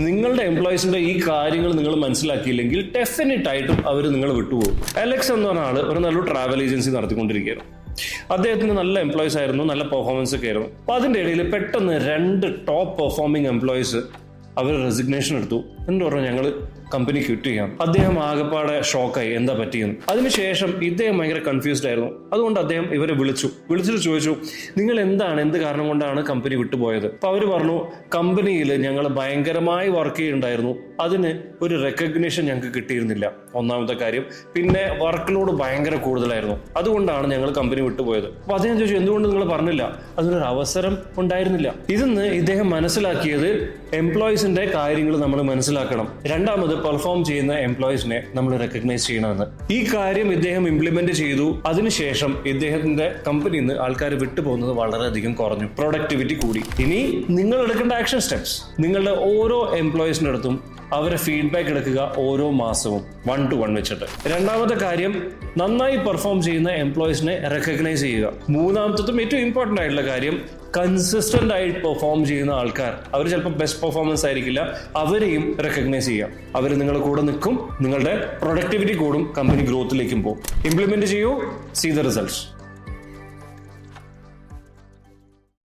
നിങ്ങളുടെ എംപ്ലോയീസിന്റെ ഈ കാര്യങ്ങൾ നിങ്ങൾ മനസ്സിലാക്കിയില്ലെങ്കിൽ ഡെഫിനറ്റ് ആയിട്ടും അവർ നിങ്ങൾ വിട്ടുപോകും. അലക്സ് എന്ന് പറഞ്ഞ ആള് ഒരു നല്ല ട്രാവൽ ഏജൻസി നടത്തിക്കൊണ്ടിരിക്കുകയാണ്. അദ്ദേഹത്തിന് നല്ല എംപ്ലോയീസ് ആയിരുന്നു, നല്ല പെർഫോമൻസ് ഒക്കെ ആയിരുന്നു. അപ്പൊ അതിന്റെ ഇടയിൽ പെട്ടെന്ന് 2 ടോപ്പ് പെർഫോമിംഗ് എംപ്ലോയീസ് അവർ റെസിഗ്നേഷൻ എടുത്തു. എന്ന് പറഞ്ഞാൽ ഞങ്ങൾ കമ്പനി ക്വിറ്റ് ചെയ്യാം. അദ്ദേഹം ആകെപ്പാടെ ഷോക്കായി, എന്താ പറ്റിയെന്ന്. അതിനുശേഷം ഇദ്ദേഹം ഭയങ്കര കൺഫ്യൂസ്ഡ് ആയിരുന്നു. അതുകൊണ്ട് അദ്ദേഹം ഇവരെ വിളിച്ചിട്ട് ചോദിച്ചു, നിങ്ങൾ എന്ത് കാരണം കൊണ്ടാണ് കമ്പനി വിട്ടുപോയത്? അപ്പൊ അവർ പറഞ്ഞു, കമ്പനിയിൽ ഞങ്ങൾ ഭയങ്കരമായി വർക്ക് ചെയ്യുന്നുണ്ടായിരുന്നു, അതിന് ഒരു റെക്കഗ്നേഷൻ ഞങ്ങൾക്ക് കിട്ടിയിരുന്നില്ല, ഒന്നാമത്തെ കാര്യം. പിന്നെ വർക്ക് ലോഡ് ഭയങ്കര കൂടുതലായിരുന്നു, അതുകൊണ്ടാണ് ഞങ്ങൾ കമ്പനി വിട്ടുപോയത്. അപ്പൊ അദ്ദേഹം ചോദിച്ചു, എന്തുകൊണ്ട് നിങ്ങൾ പറഞ്ഞില്ല? അതിനൊരു അവസരം ഉണ്ടായിരുന്നില്ല. ഇതിന്ന് ഇദ്ദേഹം മനസ്സിലാക്കിയത് എംപ്ലോയീസിന്റെ കാര്യങ്ങൾ നമ്മൾ മനസ്സിലാക്കണം. രണ്ടാമത് പെർഫോം ചെയ്യുന്ന എംപ്ലോയീസിനെ നമ്മൾ റെക്കഗ്നൈസ് ചെയ്യണമെന്ന്. ഈ കാര്യം ഇദ്ദേഹം ഇംപ്ലിമെന്റ് ചെയ്തു. അതിനുശേഷം ഇദ്ദേഹത്തിന്റെ കമ്പനിയിൽ നിന്ന് ആൾക്കാർ വിട്ടുപോകുന്നത് വളരെയധികം കുറഞ്ഞു, പ്രൊഡക്ടിവിറ്റി കൂടി. ഇനി നിങ്ങൾ എടുക്കേണ്ട ആക്ഷൻ സ്റ്റെപ്സ്, നിങ്ങളുടെ ഓരോ എംപ്ലോയീസിന്റെ അടുത്തും അവരെ ഫീഡ്ബാക്ക് എടുക്കുക, ഓരോ മാസവും 1 to 1 വെച്ചിട്ട്. രണ്ടാമത്തെ കാര്യം, നന്നായി പെർഫോം ചെയ്യുന്ന എംപ്ലോയീസിനെ റെക്കഗ്നൈസ് ചെയ്യുക. മൂന്നാമത്തതും ഏറ്റവും ഇമ്പോർട്ടൻ്റ് ആയിട്ടുള്ള കാര്യം, കൺസിസ്റ്റന്റ് ആയിട്ട് പെർഫോം ചെയ്യുന്ന ആൾക്കാർ, അവർ ചിലപ്പോൾ ബെസ്റ്റ് പെർഫോമൻസ് ആയിരിക്കില്ല, അവരെയും റെക്കഗ്നൈസ് ചെയ്യാം. അവർ നിങ്ങളുടെ കൂടെ നിൽക്കും, നിങ്ങളുടെ പ്രൊഡക്ടിവിറ്റി കൂടും, കമ്പനി ഗ്രോത്തിലേക്കും പോകും. ഇംപ്ലിമെന്റ് ചെയ്യൂ, സീ ദ റിസൾട്ട്സ്.